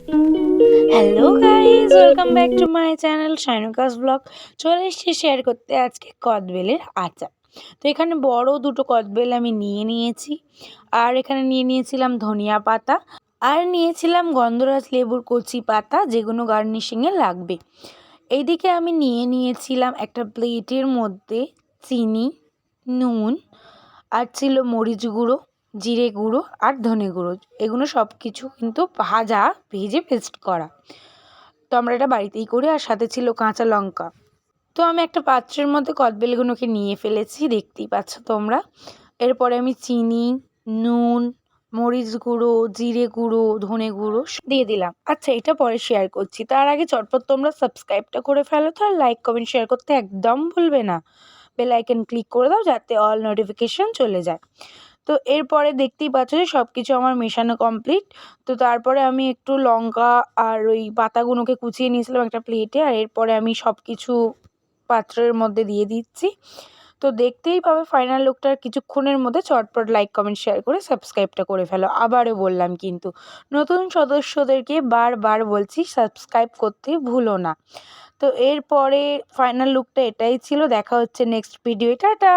Hello guys, welcome back to my channel শাইনুকাস vlog. চলে এসেছি শেয়ার করতে আজকে কদবেলের আচার। তো এখানে বড় দুটো কদবেল আমি নিয়ে নিয়েছি, আর এখানে নিয়ে নিয়েছিলাম ধনিয়া পাতা, আর নিয়েছিলাম গন্ধরাজ লেবুর কচি পাতা, যেগুলো গার্নিশিংয়ে লাগবে। এইদিকে আমি নিয়ে নিয়েছিলাম একটা প্লেটের মধ্যে চিনি, নুন, আর ছিল মরিচ গুঁড়ো, জিরে গুঁড়ো আর ধনে গুঁড়ো। এগুলো সব কিছু কিন্তু ভেজে পেস্ট করা। তো আমরা এটা বাড়িতেই করি, আর সাথে ছিল কাঁচা লঙ্কা। তো আমি একটা পাত্রের মধ্যে কদবেলগুলোকে নিয়ে ফেলেছি, দেখতেই পাচ্ছ তোমরা। এরপরে আমি চিনি, নুন, মরিচ গুঁড়ো, জিরে গুঁড়ো, ধনে গুঁড়ো দিয়ে দিলাম। আচ্ছা, এটা পরে শেয়ার করছি, তার আগে চটপট তোমরা সাবস্ক্রাইবটা করে ফেলো তো, আর লাইক কমেন্ট শেয়ার করতে একদম ভুলবে না। বেল আইকন ক্লিক করে দাও যাতে অল নোটিফিকেশন চলে যায়। তো এরপরে দেখতেই পাচ্ছ যে সব কিছু আমার মেশানো কমপ্লিট। তো তারপরে আমি একটু লঙ্কা আর ওই পাতাগুলোকে কুচিয়ে নিয়েছিলাম একটা প্লেটে, আর এরপরে আমি সব কিছু পাত্রের মধ্যে দিয়ে দিচ্ছি। তো দেখতেই পাবে ফাইনাল লুকটার কিছুক্ষণের মধ্যে। চটপট লাইক কমেন্ট শেয়ার করে সাবস্ক্রাইবটা করে ফেলো। আবারও বললাম কিন্তু, নতুন সদস্যদেরকে বারবার বলছি সাবস্ক্রাইব করতে ভুলো না। তো এরপরে ফাইনাল লুকটা এটাই ছিল। দেখা হচ্ছে নেক্সট ভিডিও। টাটা।